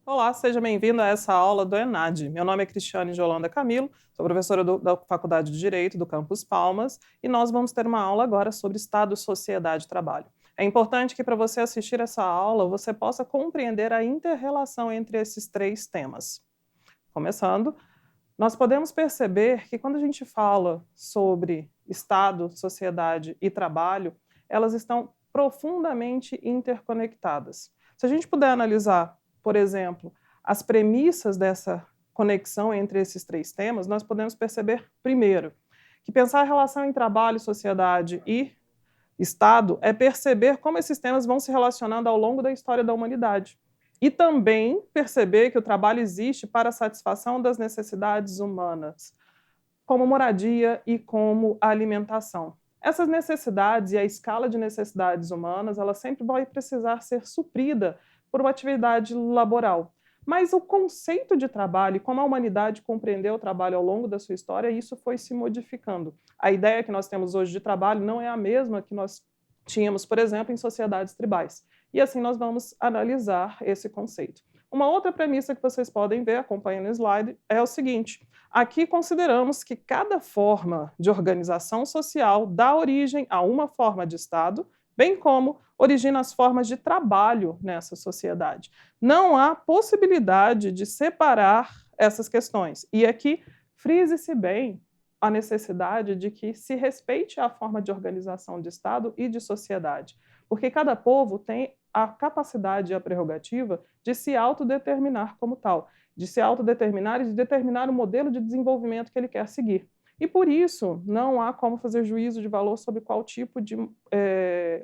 Olá, seja bem-vindo a essa aula do ENAD. Meu nome é Cristiane de Holanda Camilo, sou professora da Faculdade de Direito do Campus Palmas e nós vamos ter uma aula agora sobre Estado, Sociedade e Trabalho. É importante que para você assistir essa aula você possa compreender a inter-relação entre esses três temas. Começando, nós podemos perceber que quando a gente fala sobre Estado, sociedade e trabalho, elas estão profundamente interconectadas. Se a gente puder analisar, por exemplo, as premissas dessa conexão entre esses três temas, nós podemos perceber, primeiro, que pensar a relação em trabalho, sociedade e Estado é perceber como esses temas vão se relacionando ao longo da história da humanidade. E também perceber que o trabalho existe para a satisfação das necessidades humanas, como moradia e como alimentação. Essas necessidades e a escala de necessidades humanas, ela sempre vai precisar ser suprida por uma atividade laboral. Mas o conceito de trabalho, como a humanidade compreendeu o trabalho ao longo da sua história, isso foi se modificando. A ideia que nós temos hoje de trabalho não é a mesma que nós tínhamos, por exemplo, em sociedades tribais. E assim nós vamos analisar esse conceito. Uma outra premissa que vocês podem ver, acompanhando o slide, é o seguinte: aqui consideramos que cada forma de organização social dá origem a uma forma de Estado, bem como origina as formas de trabalho nessa sociedade. Não há possibilidade de separar essas questões. E aqui frise-se bem a necessidade de que se respeite a forma de organização de Estado e de sociedade, porque cada povo tem a capacidade e a prerrogativa de se autodeterminar como tal, de se autodeterminar e de determinar o modelo de desenvolvimento que ele quer seguir. E por isso, não há como fazer juízo de valor sobre qual tipo de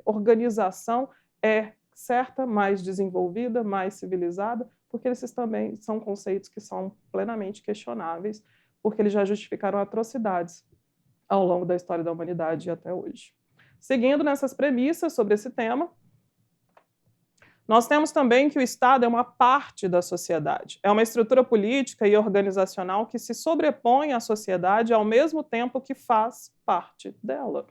organização é certa, mais desenvolvida, mais civilizada, porque esses também são conceitos que são plenamente questionáveis, porque eles já justificaram atrocidades ao longo da história da humanidade e até hoje. Seguindo nessas premissas sobre esse tema, nós temos também que o Estado é uma parte da sociedade, é uma estrutura política e organizacional que se sobrepõe à sociedade ao mesmo tempo que faz parte dela.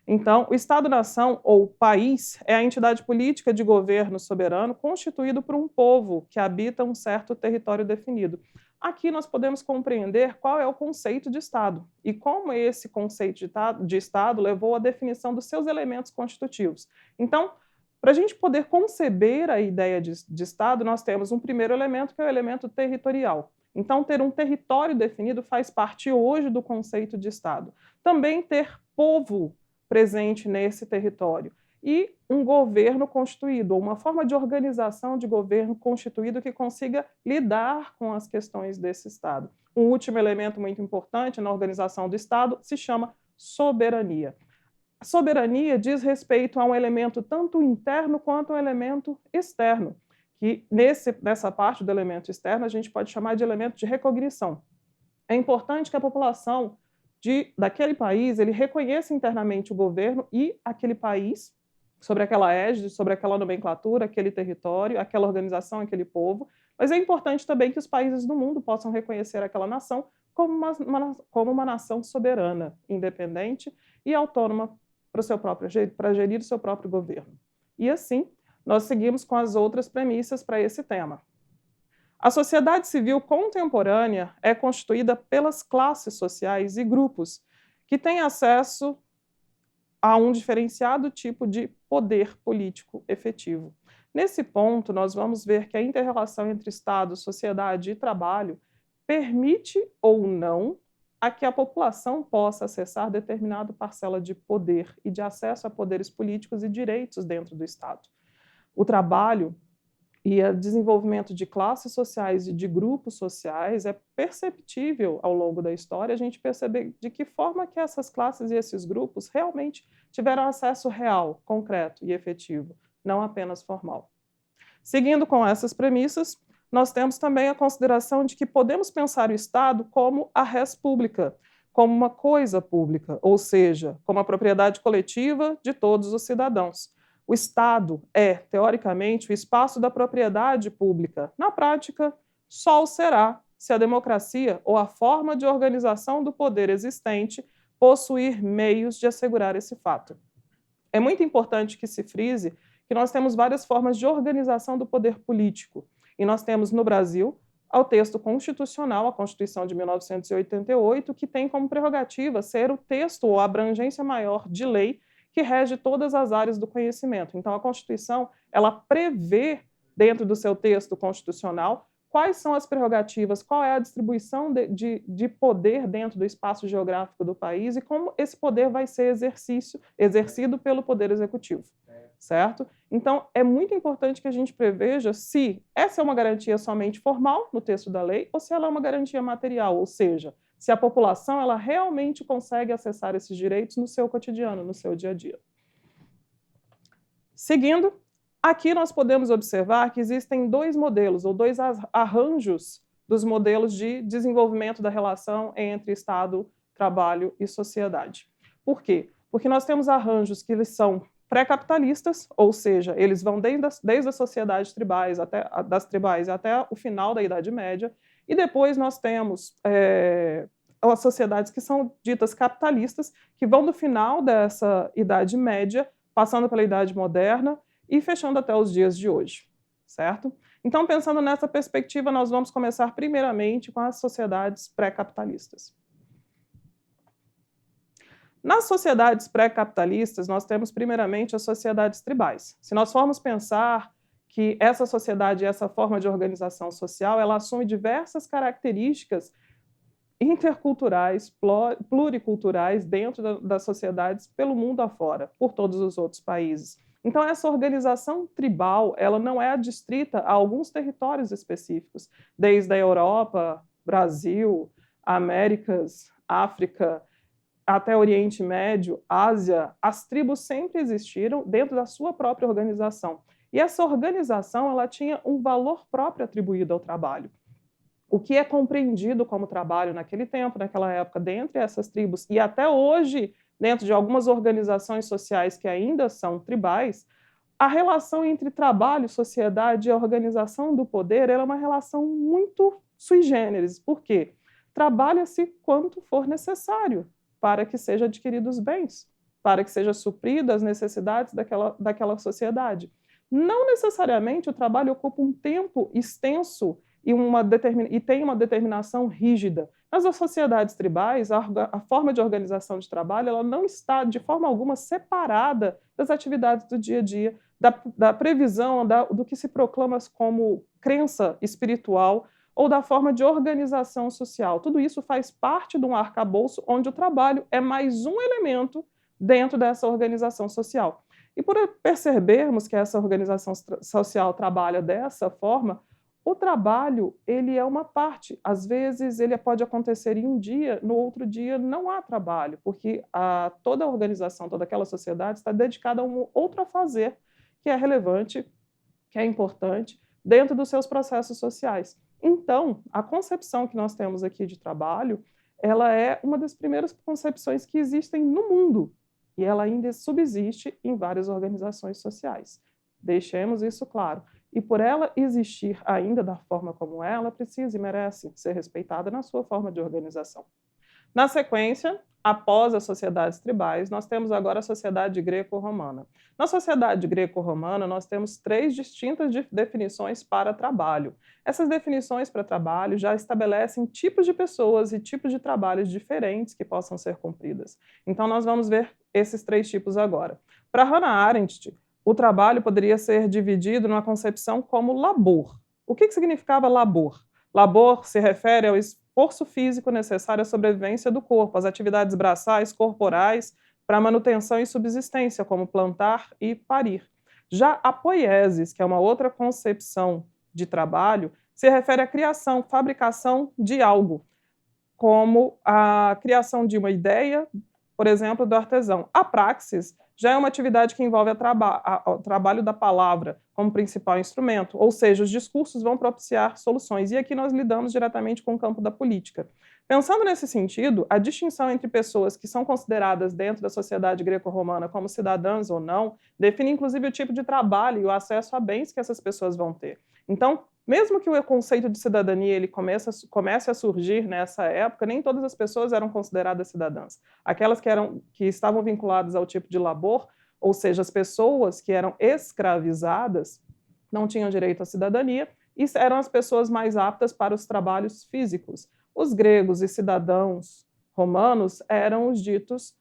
Então, o Estado-nação, ou país, é a entidade política de governo soberano constituído por um povo que habita um certo território definido. Aqui nós podemos compreender qual é o conceito de Estado e como esse conceito de Estado levou à definição dos seus elementos constitutivos. Então, para a gente poder conceber a ideia de Estado, nós temos um primeiro elemento, que é o elemento territorial. Então, ter um território definido faz parte hoje do conceito de Estado. Também ter povo presente nesse território e um governo constituído, ou uma forma de organização de governo constituído que consiga lidar com as questões desse Estado. Um último elemento muito importante na organização do Estado se chama soberania. A soberania diz respeito a um elemento tanto interno quanto um elemento externo, que nessa parte do elemento externo a gente pode chamar de elemento de recognição. É importante que a população daquele país ele reconheça internamente o governo e aquele país, sobre aquela égide, sobre aquela nomenclatura, aquele território, aquela organização, aquele povo, mas é importante também que os países do mundo possam reconhecer aquela nação como uma nação soberana, independente e autônoma para gerir o seu próprio governo. E assim, nós seguimos com as outras premissas para esse tema. A sociedade civil contemporânea é constituída pelas classes sociais e grupos que têm acesso a um diferenciado tipo de poder político efetivo. Nesse ponto, nós vamos ver que a inter-relação entre Estado, sociedade e trabalho permite ou não a que a população possa acessar determinada parcela de poder e de acesso a poderes políticos e direitos dentro do Estado. O trabalho e o desenvolvimento de classes sociais e de grupos sociais é perceptível ao longo da história a gente perceber de que forma que essas classes e esses grupos realmente tiveram acesso real, concreto e efetivo, não apenas formal. Seguindo com essas premissas, nós temos também a consideração de que podemos pensar o Estado como a res pública, como uma coisa pública, ou seja, como a propriedade coletiva de todos os cidadãos. O Estado é, teoricamente, o espaço da propriedade pública. Na prática, só o será se a democracia ou a forma de organização do poder existente possuir meios de assegurar esse fato. É muito importante que se frise que nós temos várias formas de organização do poder político E nós temos no Brasil o texto constitucional, a Constituição de 1988, que tem como prerrogativa ser o texto ou a abrangência maior de lei que rege todas as áreas do conhecimento. Então, a Constituição, ela prevê, dentro do seu texto constitucional, quais são as prerrogativas, qual é a distribuição de poder dentro do espaço geográfico do país e como esse poder vai ser exercido pelo Poder Executivo, certo? Então, é muito importante que a gente preveja se essa é uma garantia somente formal no texto da lei ou se ela é uma garantia material, ou seja, se a população ela realmente consegue acessar esses direitos no seu cotidiano, no seu dia a dia. Seguindo, aqui nós podemos observar que existem dois modelos, ou dois arranjos dos modelos de desenvolvimento da relação entre Estado, trabalho e sociedade. Por quê? Porque nós temos arranjos que eles são pré-capitalistas, ou seja, eles vão desde as sociedades tribais até o final da Idade Média, e depois nós temos as sociedades que são ditas capitalistas, que vão do final dessa Idade Média, passando pela Idade Moderna e fechando até os dias de hoje, certo? Então, pensando nessa perspectiva, nós vamos começar primeiramente com as sociedades pré-capitalistas. Nas sociedades pré-capitalistas, nós temos primeiramente as sociedades tribais. Se nós formos pensar que essa sociedade, essa forma de organização social, ela assume diversas características interculturais, pluriculturais dentro das sociedades pelo mundo afora, por todos os outros países. Então, essa organização tribal, ela não é adstrita a alguns territórios específicos, desde a Europa, Brasil, Américas, África, até Oriente Médio, Ásia. As tribos sempre existiram dentro da sua própria organização. E essa organização, ela tinha um valor próprio atribuído ao trabalho. O que é compreendido como trabalho naquele tempo, naquela época, dentre essas tribos, e até hoje, dentro de algumas organizações sociais que ainda são tribais, a relação entre trabalho, sociedade e a organização do poder é uma relação muito sui generis. Por quê? Trabalha-se quanto for necessário para que sejam adquiridos bens, para que sejam supridas as necessidades daquela sociedade. Não necessariamente o trabalho ocupa um tempo extenso e tem uma determinação rígida. Nas sociedades tribais, a forma de organização de trabalho ela não está, de forma alguma, separada das atividades do dia a dia, da previsão, do que se proclama como crença espiritual ou da forma de organização social. Tudo isso faz parte de um arcabouço onde o trabalho é mais um elemento dentro dessa organização social. E por percebermos que essa organização social trabalha dessa forma, o trabalho, ele é uma parte. Às vezes, ele pode acontecer em um dia, no outro dia não há trabalho, porque toda a organização, toda aquela sociedade está dedicada a um outro fazer que é relevante, que é importante, dentro dos seus processos sociais. Então, a concepção que nós temos aqui de trabalho, ela é uma das primeiras concepções que existem no mundo, e ela ainda subsiste em várias organizações sociais. Deixemos isso claro. E por ela existir ainda da forma como ela precisa e merece ser respeitada na sua forma de organização. Na sequência, após as sociedades tribais, nós temos agora a sociedade greco-romana. Na sociedade greco-romana, nós temos 3 distintas definições para trabalho. Essas definições para trabalho já estabelecem tipos de pessoas e tipos de trabalhos diferentes que possam ser cumpridas. Então, nós vamos ver esses 3 tipos agora. Para Hannah Arendt, o trabalho poderia ser dividido numa concepção como labor. O que significava labor? Labor se refere ao esforço físico necessário à sobrevivência do corpo, às atividades braçais, corporais, para manutenção e subsistência, como plantar e parir. Já a poiesis, que é uma outra concepção de trabalho, se refere à criação, fabricação de algo, como a criação de uma ideia, por exemplo, do artesão. A praxis já é uma atividade que envolve o trabalho da palavra como principal instrumento, ou seja, os discursos vão propiciar soluções. E aqui nós lidamos diretamente com o campo da política. Pensando nesse sentido, a distinção entre pessoas que são consideradas dentro da sociedade greco-romana como cidadãs ou não, define inclusive o tipo de trabalho e o acesso a bens que essas pessoas vão ter. Então, mesmo que o conceito de cidadania ele comece a surgir nessa época, nem todas as pessoas eram consideradas cidadãs. Aquelas que estavam vinculadas ao tipo de labor, ou seja, as pessoas que eram escravizadas, não tinham direito à cidadania, e eram as pessoas mais aptas para os trabalhos físicos. Os gregos e cidadãos romanos eram os ditos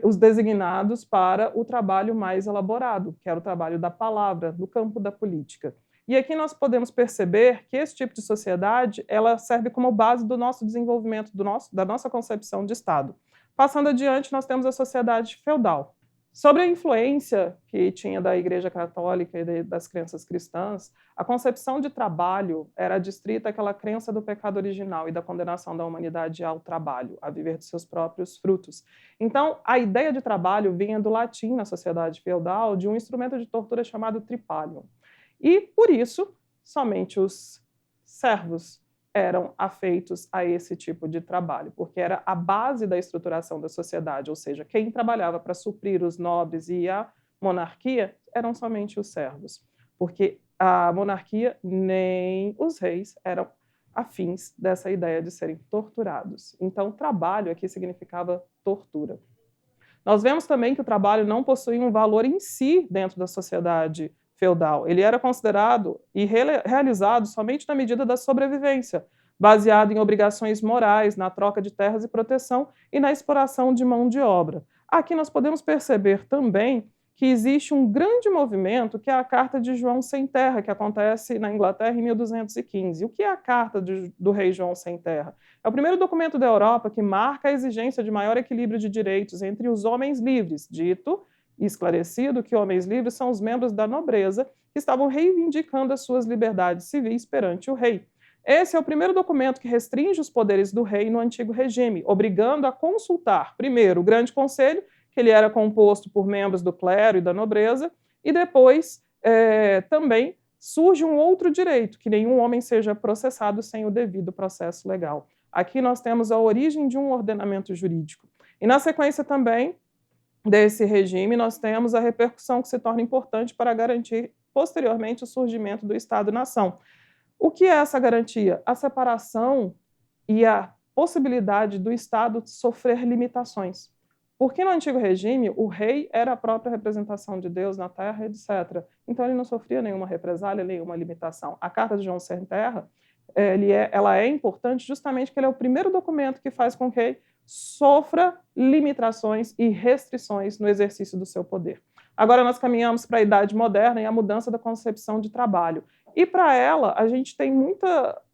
os designados para o trabalho mais elaborado, que era o trabalho da palavra, no campo da política. E aqui nós podemos perceber que esse tipo de sociedade ela serve como base do nosso desenvolvimento, da nossa concepção de Estado. Passando adiante, nós temos a sociedade feudal. Sobre a influência que tinha da Igreja Católica e das crenças cristãs, a concepção de trabalho era adstrita àquela crença do pecado original e da condenação da humanidade ao trabalho, a viver de seus próprios frutos. Então, a ideia de trabalho vinha do latim na sociedade feudal, de um instrumento de tortura chamado tripalium. E, por isso, somente os servos eram afeitos a esse tipo de trabalho, porque era a base da estruturação da sociedade, ou seja, quem trabalhava para suprir os nobres e a monarquia eram somente os servos, porque a monarquia nem os reis eram afins dessa ideia de serem torturados. Então, trabalho aqui significava tortura. Nós vemos também que o trabalho não possuía um valor em si dentro da sociedade feudal. Ele era considerado e realizado somente na medida da sobrevivência, baseado em obrigações morais, na troca de terras e proteção e na exploração de mão de obra. Aqui nós podemos perceber também que existe um grande movimento, que é a Carta de João Sem Terra, que acontece na Inglaterra em 1215. O que é a Carta do Rei João Sem Terra? É o primeiro documento da Europa que marca a exigência de maior equilíbrio de direitos entre os homens livres, dito e esclarecido que homens livres são os membros da nobreza que estavam reivindicando as suas liberdades civis perante o rei. Esse é o primeiro documento que restringe os poderes do rei no antigo regime, obrigando a consultar, primeiro, o Grande Conselho, que ele era composto por membros do clero e da nobreza, e depois também surge um outro direito, que nenhum homem seja processado sem o devido processo legal. Aqui nós temos a origem de um ordenamento jurídico. E na sequência também desse regime, nós temos a repercussão que se torna importante para garantir posteriormente o surgimento do Estado-nação. O que é essa garantia? A separação e a possibilidade do Estado sofrer limitações. Porque no antigo regime, o rei era a própria representação de Deus na terra, etc. Então ele não sofria nenhuma represália, nenhuma limitação. A Carta de João Sem Terra, ela é importante justamente porque ele é o primeiro documento que faz com que sofra limitações e restrições no exercício do seu poder. Agora nós caminhamos para a Idade Moderna e a mudança da concepção de trabalho. E para ela, a gente tem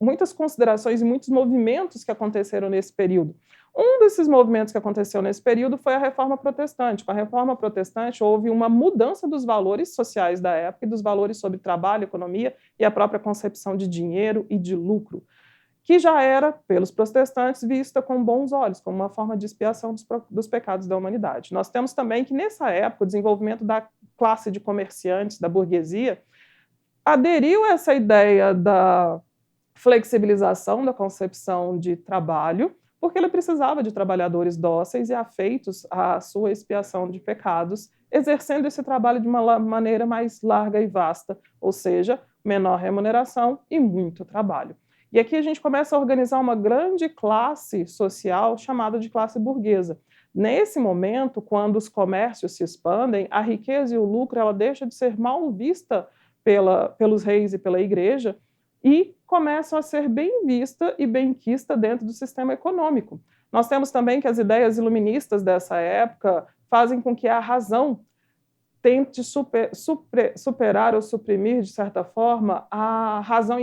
muitas considerações e muitos movimentos que aconteceram nesse período. Um desses movimentos que aconteceu nesse período foi a Reforma Protestante. Com a Reforma Protestante, houve uma mudança dos valores sociais da época e dos valores sobre trabalho, economia e a própria concepção de dinheiro e de lucro, que já era, pelos protestantes, vista com bons olhos, como uma forma de expiação dos pecados da humanidade. Nós temos também que, nessa época, o desenvolvimento da classe de comerciantes, da burguesia, aderiu a essa ideia da flexibilização da concepção de trabalho, porque ele precisava de trabalhadores dóceis e afeitos à sua expiação de pecados, exercendo esse trabalho de uma maneira mais larga e vasta, ou seja, menor remuneração e muito trabalho. E aqui a gente começa a organizar uma grande classe social chamada de classe burguesa. Nesse momento, quando os comércios se expandem, a riqueza e o lucro ela deixa de ser mal vista pelos reis e pela igreja e começam a ser bem vista e benquista dentro do sistema econômico. Nós temos também que as ideias iluministas dessa época fazem com que a razão tente superar ou suprimir, de certa forma, a razão,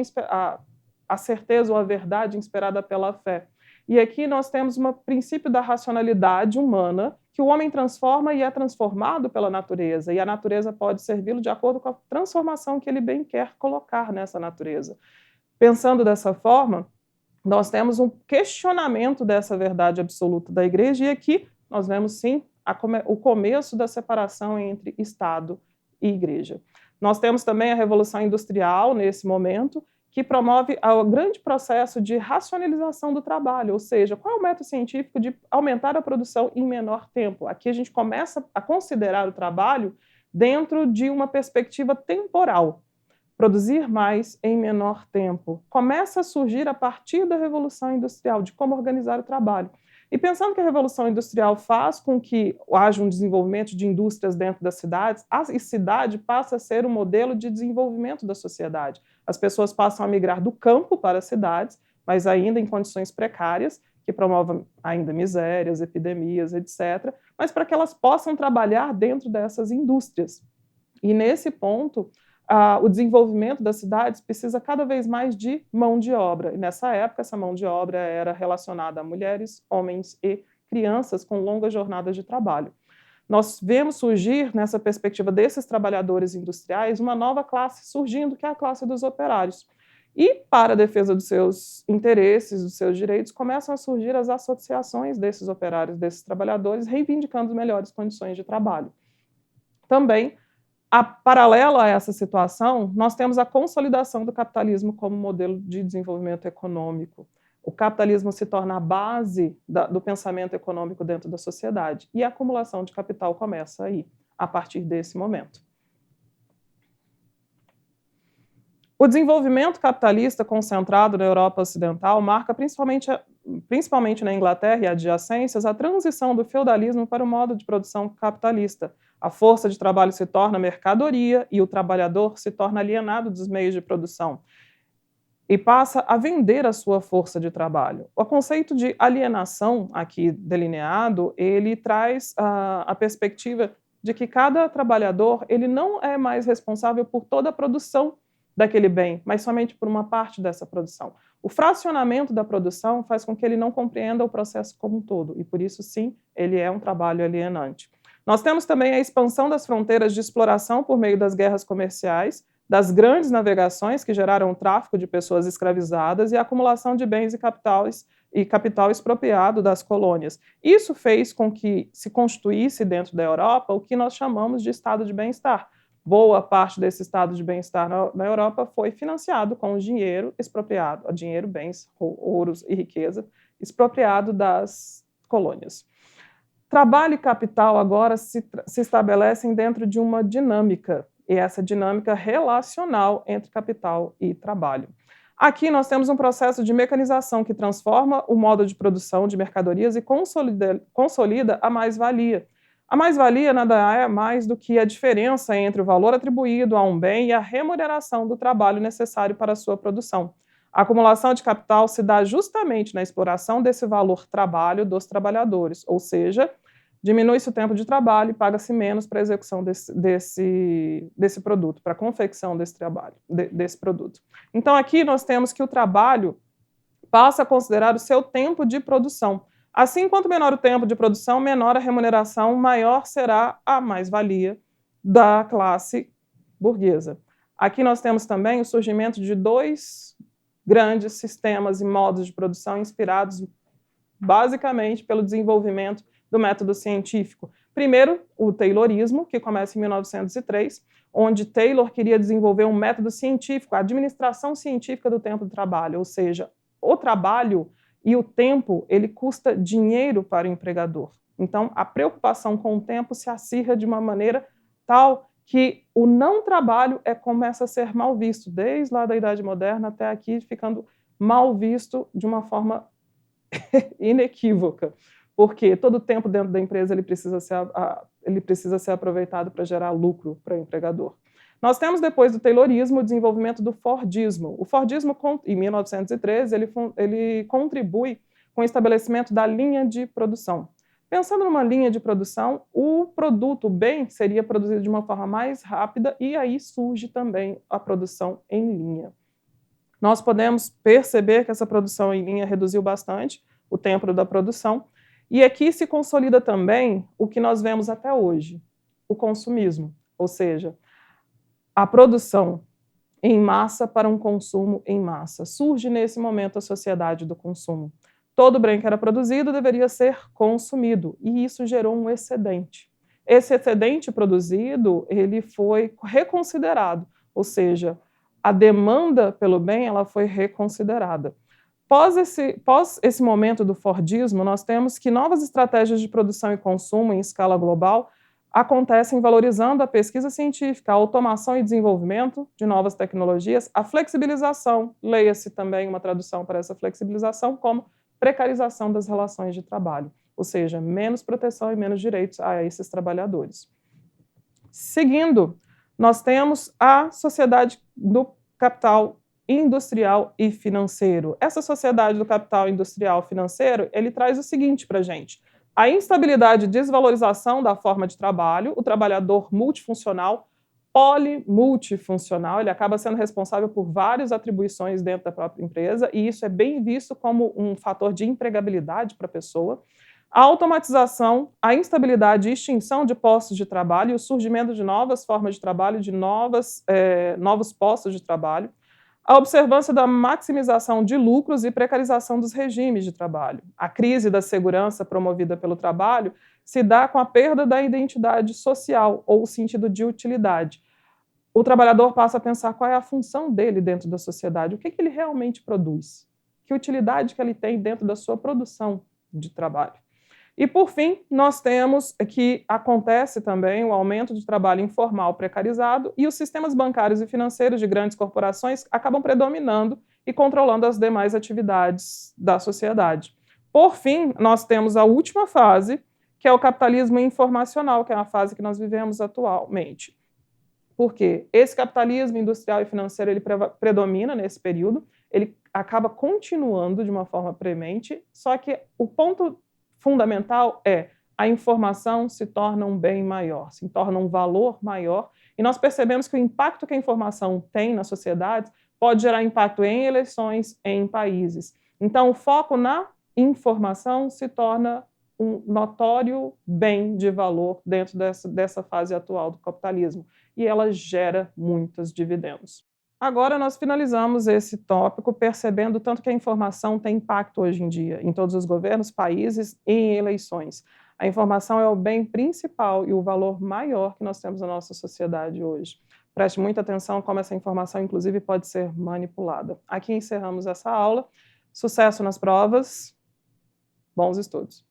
a certeza ou a verdade inspirada pela fé. E aqui nós temos um princípio da racionalidade humana, que o homem transforma e é transformado pela natureza, e a natureza pode servi-lo de acordo com a transformação que ele bem quer colocar nessa natureza. Pensando dessa forma, nós temos um questionamento dessa verdade absoluta da igreja, e aqui nós vemos, sim, o começo da separação entre Estado e igreja. Nós temos também a Revolução Industrial, nesse momento, que promove o grande processo de racionalização do trabalho, ou seja, qual é o método científico de aumentar a produção em menor tempo. Aqui a gente começa a considerar o trabalho dentro de uma perspectiva temporal. Produzir mais em menor tempo. Começa a surgir a partir da Revolução Industrial, de como organizar o trabalho. E pensando que a Revolução Industrial faz com que haja um desenvolvimento de indústrias dentro das cidades, a cidade passa a ser um modelo de desenvolvimento da sociedade. As pessoas passam a migrar do campo para as cidades, mas ainda em condições precárias, que promovem ainda misérias, epidemias, etc., mas para que elas possam trabalhar dentro dessas indústrias. E nesse ponto, o desenvolvimento das cidades precisa cada vez mais de mão de obra. E nessa época, essa mão de obra era relacionada a mulheres, homens e crianças com longas jornadas de trabalho. Nós vemos surgir, nessa perspectiva desses trabalhadores industriais, uma nova classe surgindo, que é a classe dos operários. E, para a defesa dos seus interesses, dos seus direitos, começam a surgir as associações desses operários, desses trabalhadores, reivindicando melhores condições de trabalho. Também, paralelo a essa situação, nós temos a consolidação do capitalismo como modelo de desenvolvimento econômico. O capitalismo se torna a base do pensamento econômico dentro da sociedade, e a acumulação de capital começa aí, a partir desse momento. O desenvolvimento capitalista concentrado na Europa Ocidental marca, principalmente na Inglaterra e adjacências, a transição do feudalismo para o modo de produção capitalista. A força de trabalho se torna mercadoria e o trabalhador se torna alienado dos meios de produção e passa a vender a sua força de trabalho. O conceito de alienação, aqui delineado, ele traz a perspectiva de que cada trabalhador ele não é mais responsável por toda a produção daquele bem, mas somente por uma parte dessa produção. O fracionamento da produção faz com que ele não compreenda o processo como um todo, e por isso, sim, ele é um trabalho alienante. Nós temos também a expansão das fronteiras de exploração por meio das guerras comerciais, das grandes navegações que geraram o tráfico de pessoas escravizadas e a acumulação de bens e capital expropriado das colônias. Isso fez com que se constituísse dentro da Europa o que nós chamamos de estado de bem-estar. Boa parte desse estado de bem-estar na Europa foi financiado com dinheiro expropriado, dinheiro, bens, ouros e riqueza, expropriado das colônias. Trabalho e capital agora se estabelecem dentro de uma dinâmica, e essa dinâmica relacional entre capital e trabalho. Aqui nós temos um processo de mecanização que transforma o modo de produção de mercadorias e consolida a mais-valia. A mais-valia nada é mais do que a diferença entre o valor atribuído a um bem e a remuneração do trabalho necessário para a sua produção. A acumulação de capital se dá justamente na exploração desse valor trabalho dos trabalhadores, ou seja, diminui-se o tempo de trabalho e paga-se menos para a execução desse produto, para a confecção desse produto. Então, aqui nós temos que o trabalho passa a considerar o seu tempo de produção. Assim, quanto menor o tempo de produção, menor a remuneração, maior será a mais-valia da classe burguesa. Aqui nós temos também o surgimento de dois grandes sistemas e modos de produção inspirados basicamente pelo desenvolvimento do método científico. Primeiro, o Taylorismo, que começa em 1903, onde Taylor queria desenvolver um método científico, a administração científica do tempo de trabalho, ou seja, o trabalho e o tempo, ele custa dinheiro para o empregador. Então, a preocupação com o tempo se acirra de uma maneira tal que o não trabalho começa a ser mal visto, desde lá da Idade Moderna até aqui, ficando mal visto de uma forma inequívoca, porque todo o tempo dentro da empresa ele precisa ser aproveitado para gerar lucro para o empregador. Nós temos, depois do Taylorismo, o desenvolvimento do Fordismo. O Fordismo, em 1913, ele contribui com o estabelecimento da linha de produção. Pensando numa linha de produção, o produto, o bem, seria produzido de uma forma mais rápida e aí surge também a produção em linha. Nós podemos perceber que essa produção em linha reduziu bastante o tempo da produção e aqui se consolida também o que nós vemos até hoje, o consumismo, ou seja, a produção em massa para um consumo em massa. Surge nesse momento a sociedade do consumo. Todo bem que era produzido deveria ser consumido, e isso gerou um excedente. Esse excedente produzido, ele foi reconsiderado, ou seja, a demanda pelo bem ela foi reconsiderada. Pós esse momento do Fordismo, nós temos que novas estratégias de produção e consumo em escala global acontecem valorizando a pesquisa científica, a automação e desenvolvimento de novas tecnologias, a flexibilização, leia-se também uma tradução para essa flexibilização como precarização das relações de trabalho, ou seja, menos proteção e menos direitos a esses trabalhadores. Seguindo, nós temos a sociedade do capital industrial e financeiro. Essa sociedade do capital industrial e financeiro, ele traz o seguinte para a gente: a instabilidade e desvalorização da forma de trabalho, o trabalhador multifuncional, polimultifuncional, ele acaba sendo responsável por várias atribuições dentro da própria empresa, e isso é bem visto como um fator de empregabilidade para a pessoa. A automatização, a instabilidade e extinção de postos de trabalho e o surgimento de novas formas de trabalho, de novos postos de trabalho. A observância da maximização de lucros e precarização dos regimes de trabalho. A crise da segurança promovida pelo trabalho se dá com a perda da identidade social ou o sentido de utilidade. O trabalhador passa a pensar qual é a função dele dentro da sociedade, o que ele realmente produz, que utilidade que ele tem dentro da sua produção de trabalho. E, por fim, nós temos que acontece também o aumento de trabalho informal precarizado e os sistemas bancários e financeiros de grandes corporações acabam predominando e controlando as demais atividades da sociedade. Por fim, nós temos a última fase, que é o capitalismo informacional, que é a fase que nós vivemos atualmente. Por quê? Esse capitalismo industrial e financeiro ele predomina nesse período, ele acaba continuando de uma forma premente, só que o ponto fundamental é a informação se torna um bem maior, se torna um valor maior, e nós percebemos que o impacto que a informação tem na sociedade pode gerar impacto em eleições, em países. Então, o foco na informação se torna um notório bem de valor dentro dessa fase atual do capitalismo, e ela gera muitos dividendos. Agora nós finalizamos esse tópico percebendo tanto que a informação tem impacto hoje em dia em todos os governos, países e em eleições. A informação é o bem principal e o valor maior que nós temos na nossa sociedade hoje. Preste muita atenção como essa informação, inclusive, pode ser manipulada. Aqui encerramos essa aula. Sucesso nas provas. Bons estudos.